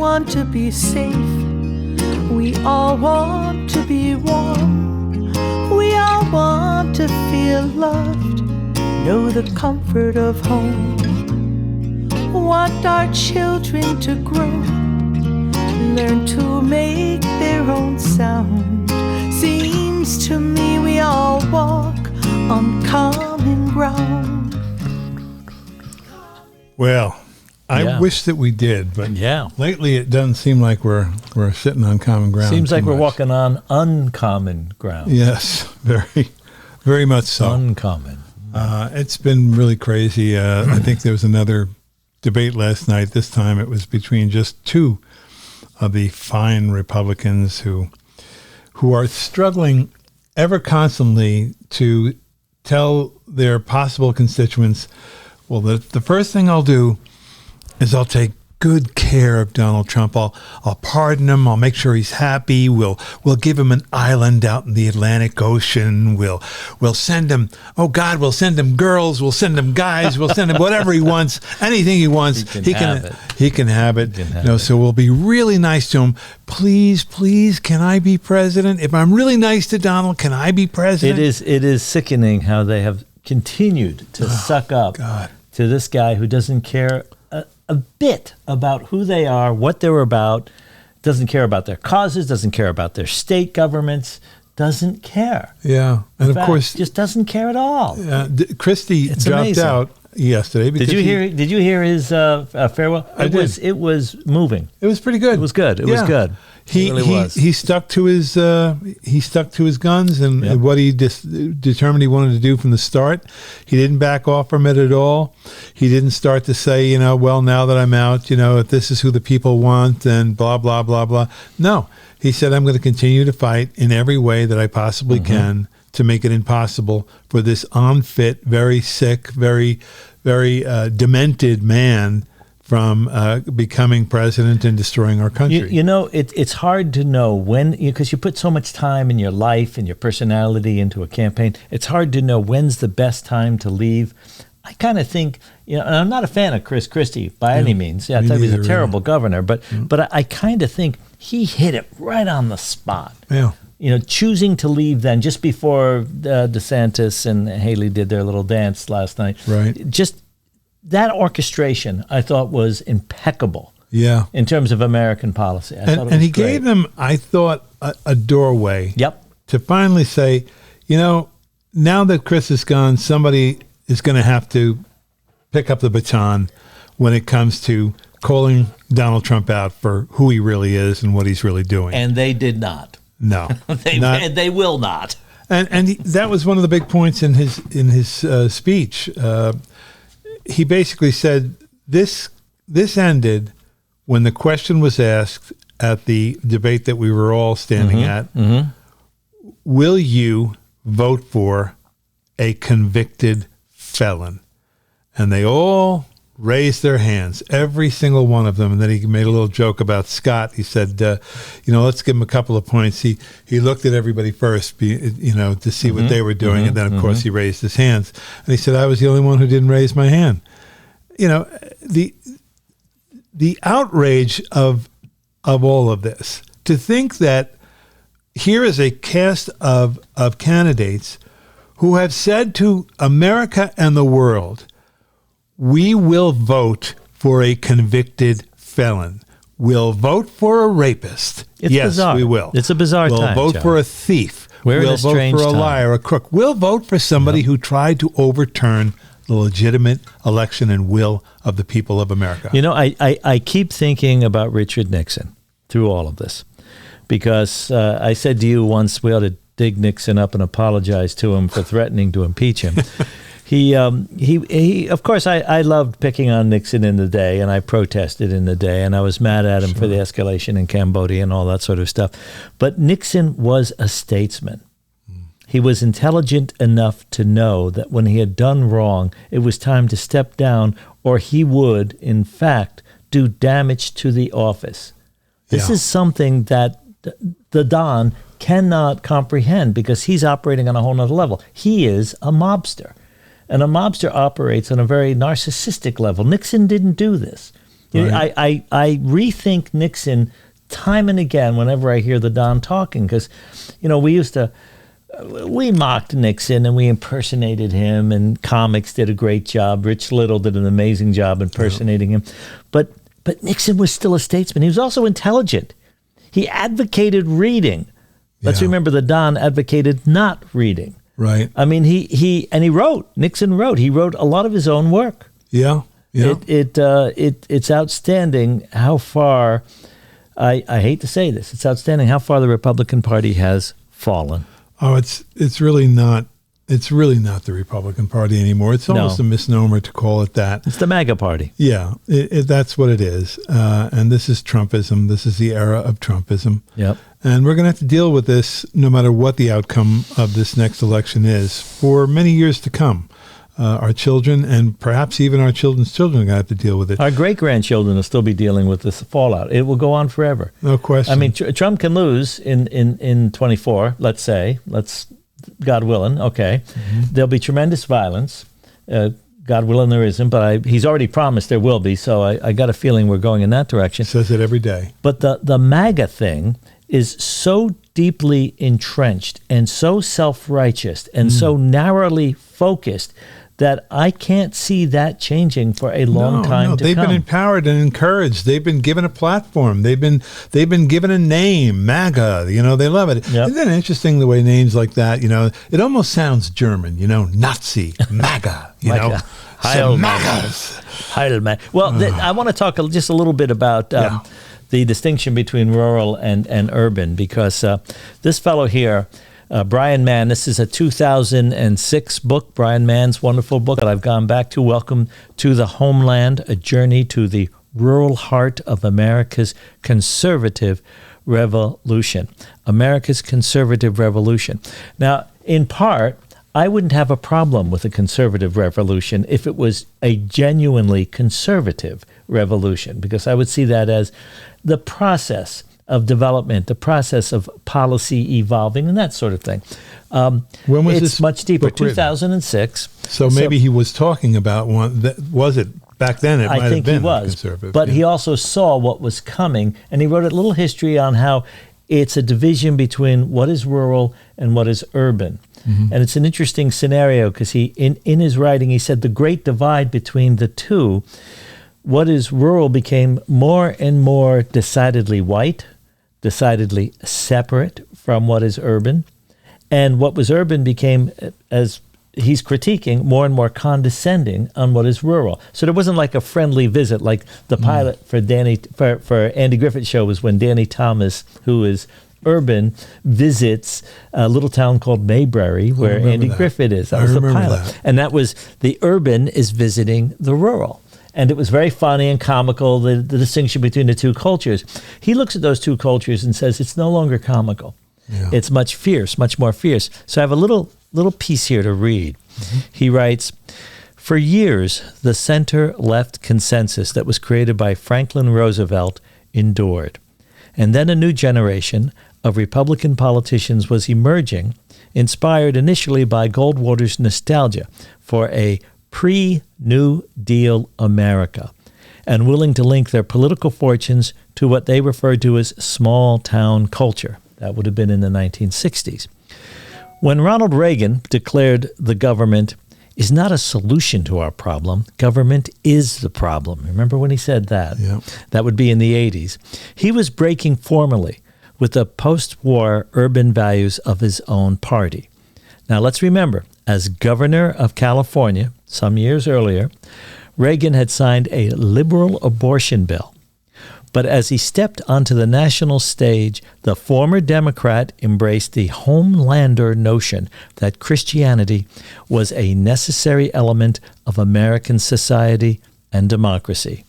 want to be safe. We all want to be warm. We all want to feel loved. Know the comfort of home. Want our children to grow. Learn to make their own sound. Seems to me we all walk on common ground. Well, I wish that we did, but lately it doesn't seem like we're sitting on common ground. Seems like we're walking on uncommon ground. Yes, very, very much so. Uncommon. It's been really crazy. I think there was another debate last night. This time it was between just two of the fine Republicans who are struggling ever constantly to tell their possible constituents, well, the first thing I'll do is I'll take good care of Donald Trump. I'll pardon him. I'll make sure he's happy. We'll give him an island out in the Atlantic Ocean. We'll send him, oh God, we'll send him girls. We'll send him guys. We'll send him whatever he wants. Anything he wants, he can have it. So we'll be really nice to him. Please, can I be president? If I'm really nice to Donald, can I be president? It is sickening how they have continued to suck up to this guy who doesn't care a bit about who they are, what they're about, doesn't care about their causes, doesn't care about their state governments, doesn't care. Yeah, and of course, just doesn't care at all. Christie dropped out yesterday. Did you hear his farewell? It was moving. It was pretty good. It was good. It was good. He stuck to his guns and what he determined he wanted to do from the start. He didn't back off from it at all. He didn't start to say, well, now that I'm out, if this is who the people want, then blah blah blah blah. No, he said, I'm going to continue to fight in every way that I possibly can to make it impossible for this unfit, very sick, very very demented man from becoming president and destroying our country. It's hard to know when, because you put so much time in your life and your personality into a campaign, it's hard to know when's the best time to leave. I kind of think, and I'm not a fan of Chris Christie by any means. I thought he was a terrible governor, but I kind of think he hit it right on the spot. Yeah. Choosing to leave then just before DeSantis and Haley did their little dance last night. Right. Just that orchestration, I thought, was impeccable. Yeah. In terms of American policy. And he gave them, I thought, a doorway. Yep. To finally say, now that Chris is gone, somebody is going to have to pick up the baton when it comes to calling Donald Trump out for who he really is and what he's really doing. And they did not. No. They will not. And that was one of the big points in his speech. He basically said this ended when the question was asked at the debate that we were all standing at, will you vote for a convicted felon? And they all raised their hands, every single one of them. And then he made a little joke about Scott. He said, let's give him a couple of points. He looked at everybody first, to see what they were doing. And then, of course, he raised his hands. And he said, I was the only one who didn't raise my hand. The outrage of all of this, to think that here is a cast of candidates who have said to America and the world, we will vote for a convicted felon. We'll vote for a rapist. It's bizarre. We will. It's a bizarre time. We'll vote for a thief. We'll vote for a liar, a crook. We'll vote for somebody who tried to overturn the legitimate election and will of the people of America. I keep thinking about Richard Nixon through all of this, because I said to you once we ought to dig Nixon up and apologize to him for threatening to impeach him. He of course, I loved picking on Nixon in the day, and I protested in the day, and I was mad at him for the escalation in Cambodia and all that sort of stuff. But Nixon was a statesman. He was intelligent enough to know that when he had done wrong, it was time to step down, or he would, in fact, do damage to the office. This is something that the Don cannot comprehend, because he's operating on a whole nother level. He is a mobster. And a mobster operates on a very narcissistic level. Nixon didn't do this. Right. I rethink Nixon time and again whenever I hear the Don talking, because, we mocked Nixon and we impersonated him, and comics did a great job. Rich Little did an amazing job impersonating him. But Nixon was still a statesman. He was also intelligent. He advocated reading. Let's remember the Don advocated not reading. Right. I mean, he wrote. Nixon wrote. He wrote a lot of his own work. Yeah. Yeah. It's outstanding how far, I hate to say this, it's outstanding how far the Republican Party has fallen. Oh, it's really not the Republican Party anymore. It's almost a misnomer to call it that. It's the MAGA Party. Yeah, that's what it is. And this is Trumpism. This is the era of Trumpism. Yep. And we're going to have to deal with this no matter what the outcome of this next election is for many years to come. Our children and perhaps even our children's children are going to have to deal with it. Our great-grandchildren will still be dealing with this fallout. It will go on forever. No question. I mean, Trump can lose in 24, let's say. God willing, okay. Mm-hmm. There'll be tremendous violence. God willing, there isn't, but he's already promised there will be, so I got a feeling we're going in that direction. Says it every day. But the MAGA thing is so deeply entrenched and so self-righteous and so narrowly focused that I can't see that changing for a long time to come. They've been empowered and encouraged. They've been given a platform. They've been given a name, MAGA. They love it. Yep. Isn't it interesting the way names like that, it almost sounds German, Nazi, MAGA, Heil MAGAs. Heil MAGA. Well, I want to talk just a little bit about the distinction between rural and urban, because this fellow here, Brian Mann, this is a 2006 book, Brian Mann's wonderful book that I've gone back to, Welcome to the Homeland, A Journey to the Rural Heart of America's Conservative Revolution. America's Conservative Revolution. Now, in part, I wouldn't have a problem with a conservative revolution if it was a genuinely conservative revolution, because I would see that as the process of development, the process of policy evolving, and that sort of thing. When was it's this much deeper, book written? 2006. So maybe he was talking about one that was it back then. It might have been conservative. But he also saw what was coming, and he wrote a little history on how it's a division between what is rural and what is urban. Mm-hmm. And it's an interesting scenario because in his writing, he said the great divide between the two, what is rural became more and more decidedly white, decidedly separate from what is urban. And what was urban became, as he's critiquing, more and more condescending on what is rural. So there wasn't like a friendly visit, like the pilot for Andy Griffith's show was when Danny Thomas, who is urban, visits a little town called Mayberry, where Andy Griffith is. That was the pilot. That. And that was the urban is visiting the rural. And it was very funny and comical, the distinction between the two cultures. He looks at those two cultures and says it's no longer comical. Yeah. It's much more fierce. So I have a little piece here to read. Mm-hmm. He writes, for years, the center-left consensus that was created by Franklin Roosevelt endured. And then a new generation of Republican politicians was emerging, inspired initially by Goldwater's nostalgia for a pre-New Deal America, and willing to link their political fortunes to what they referred to as small-town culture. That would have been in the 1960s. When Ronald Reagan declared the government is not a solution to our problem, government is the problem. Remember when he said that? Yeah. That would be in the 80s. He was breaking formally with the post-war urban values of his own party. Now let's remember, as governor of California, some years earlier, Reagan had signed a liberal abortion bill. But as he stepped onto the national stage, the former Democrat embraced the homelander notion that Christianity was a necessary element of American society and democracy.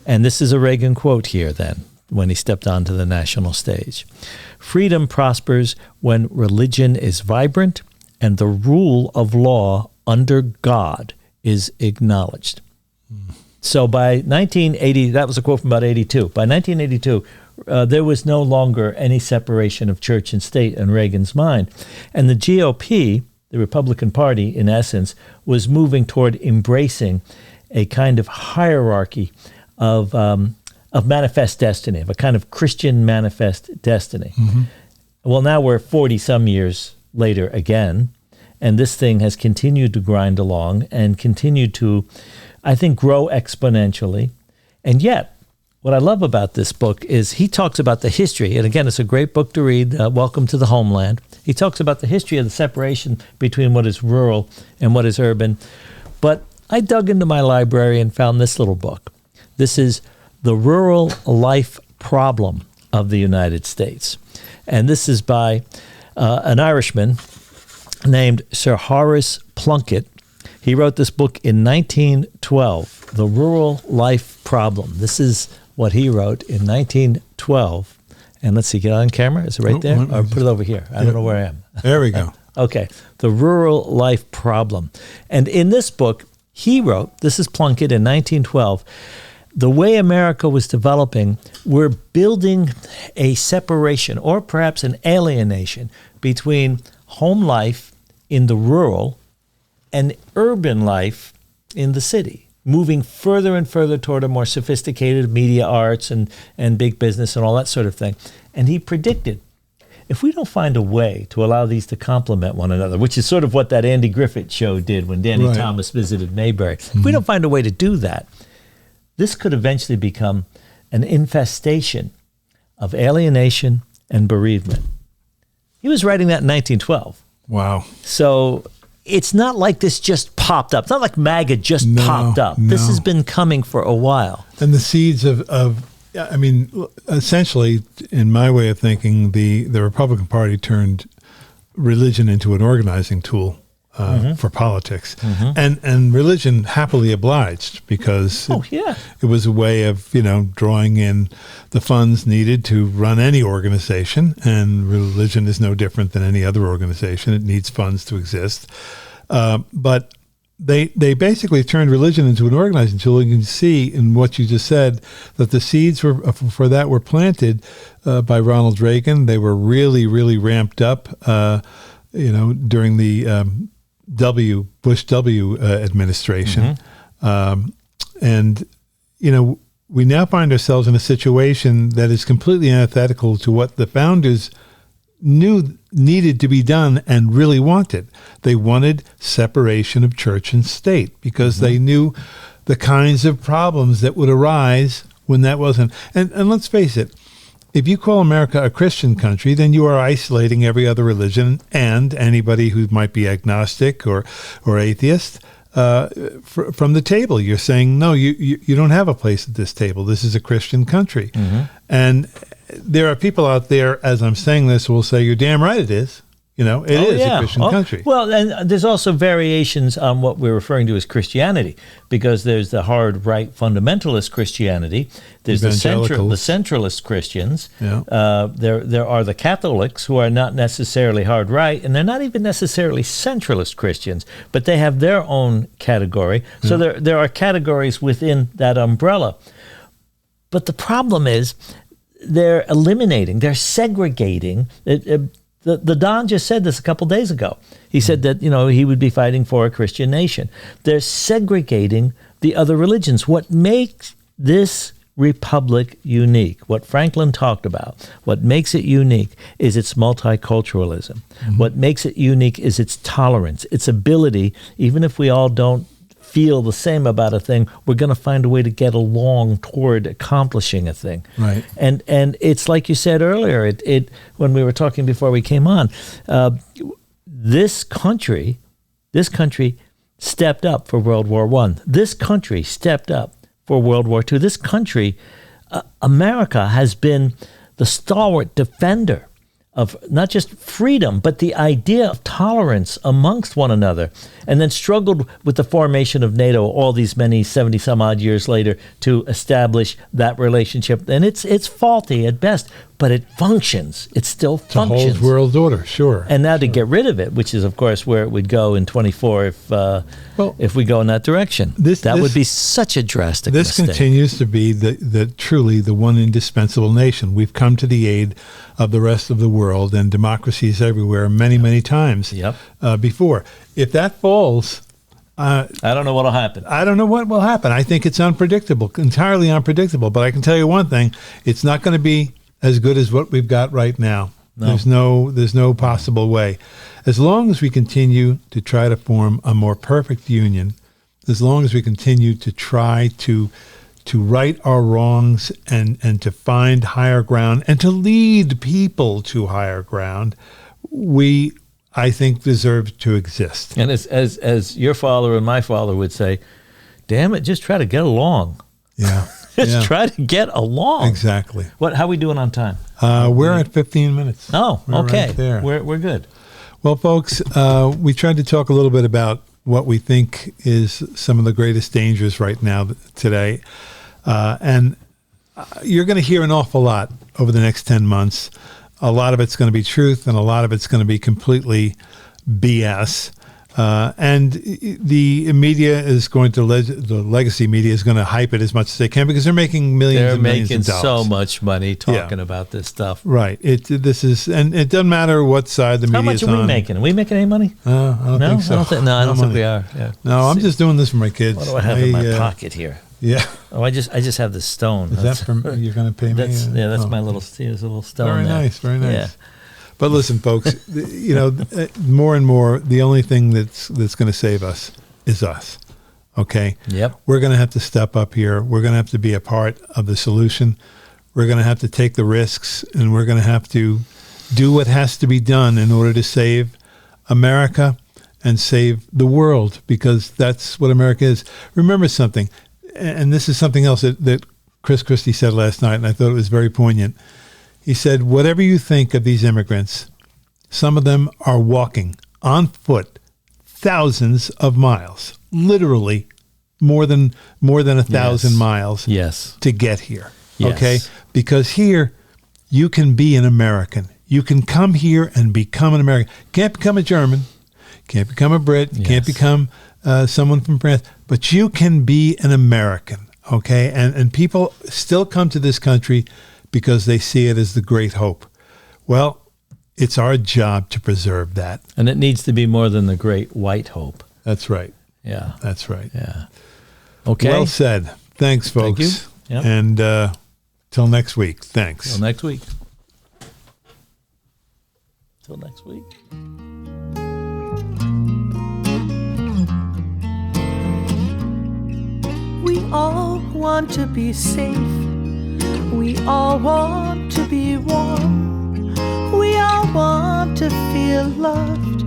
And this is a Reagan quote here then, when he stepped onto the national stage. Freedom prospers when religion is vibrant and the rule of law under God is acknowledged. So by 1980, that was a quote from about 82. By 1982, there was no longer any separation of church and state in Reagan's mind. And the GOP, the Republican Party, in essence, was moving toward embracing a kind of hierarchy of manifest destiny, of a kind of Christian manifest destiny. Well, now we're 40-some years later again, and this thing has continued to grind along and continued to, I think, grow exponentially. And yet, what I love about this book is he talks about the history, and again, it's a great book to read, Welcome to the Homeland. He talks about the history of the separation between what is rural and what is urban. But I dug into my library and found this little book. This is The Rural Life Problem of the United States. And this is by an Irishman named Sir Horace Plunkett. He wrote this book in 1912, The Rural Life Problem. This is what he wrote in 1912. And let's see, get on camera. Is it right there? Or put it over here. I don't know where I am. There we go. Okay. The Rural Life Problem. And in this book, he wrote, this is Plunkett in 1912, the way America was developing, we're building a separation or perhaps an alienation between home life in the rural and urban life in the city, moving further and further toward a more sophisticated media arts and big business and all that sort of thing. And he predicted, if we don't find a way to allow these to complement one another, which is sort of what that Andy Griffith show did when Danny Thomas visited Mayberry, if we don't find a way to do that, this could eventually become an infestation of alienation and bereavement. He was writing that in 1912. Wow. So it's not like this just popped up. It's not like MAGA just popped up. No. This has been coming for a while. And the seeds of I mean, essentially, in my way of thinking, the Republican Party turned religion into an organizing tool for politics. And religion happily obliged because it was a way of, drawing in the funds needed to run any organization. And religion is no different than any other organization. It needs funds to exist. But they basically turned religion into an organizing tool. You can see in what you just said that the seeds for that were planted by Ronald Reagan. They were really, really ramped up, during the Bush W administration. And we now find ourselves in a situation that is completely antithetical to what the founders knew needed to be done and really wanted. They wanted separation of church and state because they knew the kinds of problems that would arise when that wasn't. And let's face it, if you call America a Christian country, then you are isolating every other religion and anybody who might be agnostic or atheist from the table. You're saying, no, you don't have a place at this table. This is a Christian country. And there are people out there, as I'm saying this, who will say, you're damn right it is. It is a Christian country. Well, and there's also variations on what we're referring to as Christianity, because there's the hard right fundamentalist Christianity. There's the centralist Christians. There are the Catholics who are not necessarily hard right, and they're not even necessarily centralist Christians, but they have their own category. So there are categories within that umbrella. But the problem is they're segregating. The Don just said this a couple days ago. He said that, he would be fighting for a Christian nation. They're segregating the other religions. What makes this republic unique, what Franklin talked about, what makes it unique is its multiculturalism. What makes it unique is its tolerance, its ability, even if we all don't feel the same about a thing, we're going to find a way to get along toward accomplishing a thing. Right. And it's like you said earlier, it when we were talking before we came on, this country stepped up for World War I. This country stepped up for World War II. This country, America, has been the stalwart defender of not just freedom, but the idea of tolerance amongst one another, and then struggled with the formation of NATO all these many 70-some-odd years later to establish that relationship. And it's faulty at best, but it functions. It still functions. The whole world order, sure. And now to get rid of it, which is, of course, where it would go in 24 if we go in that direction. That would be such a drastic mistake. This continues to be truly the one indispensable nation. We've come to the aid of the rest of the world and democracies everywhere many, many times before. If that falls, I don't know what'll happen. I don't know what will happen. I think it's unpredictable, entirely unpredictable. But I can tell you one thing: it's not going to be as good as what we've got right now. No. There's no possible way. As long as we continue to try to form a more perfect union, as long as we continue to try to right our wrongs and to find higher ground and to lead people to higher ground, we, I think, deserve to exist. And as your father and my father would say, damn it, just try to get along. Yeah. Just try to get along. Exactly. How are we doing on time? We're at 15 minutes. Oh, We're okay. right there. We're good. Well, folks, we tried to talk a little bit about what we think is some of the greatest dangers right now today. And you're going to hear an awful lot over the next 10 months. A lot of it's going to be truth, and a lot of it's going to be completely BS. And the media is going to, the legacy media is going to hype it as much as they can because they're making millions and millions of dollars. They're making so much money talking about this stuff. Right. And it doesn't matter what side the media is on. How much are we making? Are we making any money? I don't think so. I don't think we are. Yeah. No, I'm just doing this for my kids. What do I have in my pocket here? Yeah. Oh, I just have this stone. Is that from you're going to pay me? That's my little stone. Very there. nice, very nice. Yeah. But listen, folks, more and more, the only thing that's going to save us is us. Okay? Yep. We're going to have to step up here. We're going to have to be a part of the solution. We're going to have to take the risks, and we're going to have to do what has to be done in order to save America and save the world, because that's what America is. Remember something, and this is something else that Chris Christie said last night, and I thought it was very poignant. He said, whatever you think of these immigrants, some of them are walking on foot thousands of miles, literally more than 1,000 miles to get here. Yes. Okay? Because here you can be an American. You can come here and become an American. Can't become a German, can't become a Brit, can't become someone from France, but you can be an American. Okay? And people still come to this country because they see it as the great hope. Well, it's our job to preserve that. And it needs to be more than the great white hope. That's right. Yeah. That's right. Yeah. Okay. Well said. Thanks, folks. Thank you. Yep. And till next week. Thanks. Till next week. Till next week. We all want to be safe. We all want to be warm. We all want to feel loved,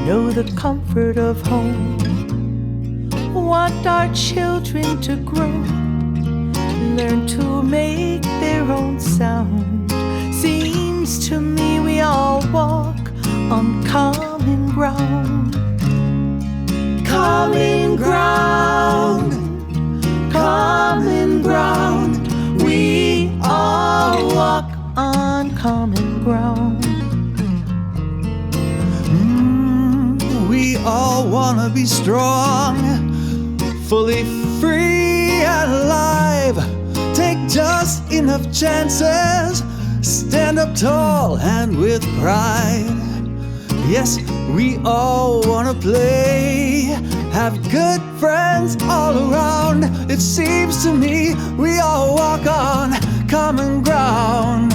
know the comfort of home. Want our children to grow, learn to make their own sound. Seems to me we all walk on common ground. Common ground, common ground. We all walk on common ground. We all wanna be strong, fully free and alive. Take just enough chances, stand up tall and with pride. Yes, we all wanna play, have good friends all around. It seems to me we all walk on common ground.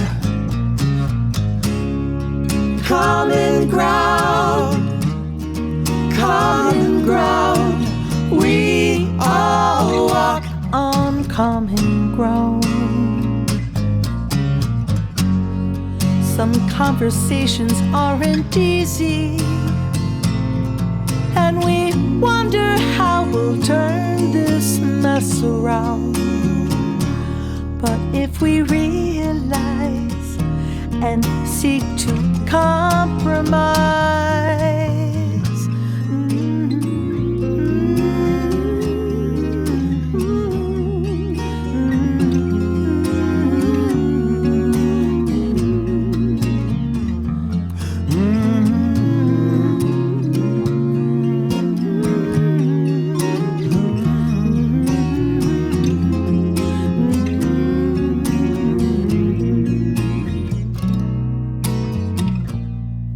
Common ground, common ground. We all walk on common ground. Some conversations aren't easy, and we wonder how we'll turn this mess around. But if we realize and seek to compromise,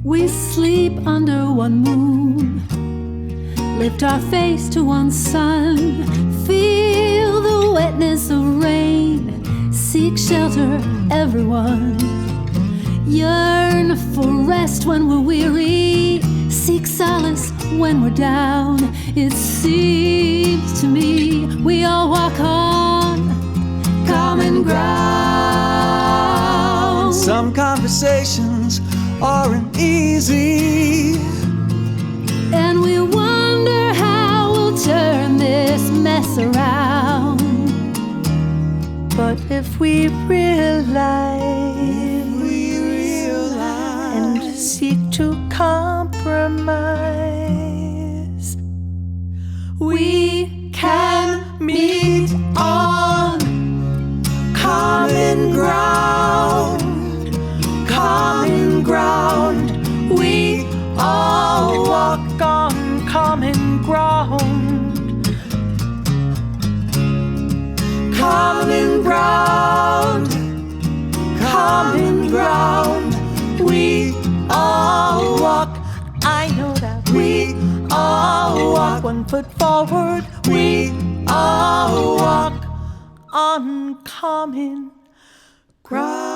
we sleep under Lift our face to one sun, feel the wetness of rain, seek shelter, everyone. Yearn for rest when we're weary, seek solace when we're down. It seems to me we all walk on common ground. Some conversations aren't easy, and we wonder how we'll turn this mess around. But if we realize and seek to compromise, we can meet on common ground. Common ground. We all walk on common ground. Common ground. Common ground. We all walk. I know that we all walk 1 foot forward. We all walk on common ground.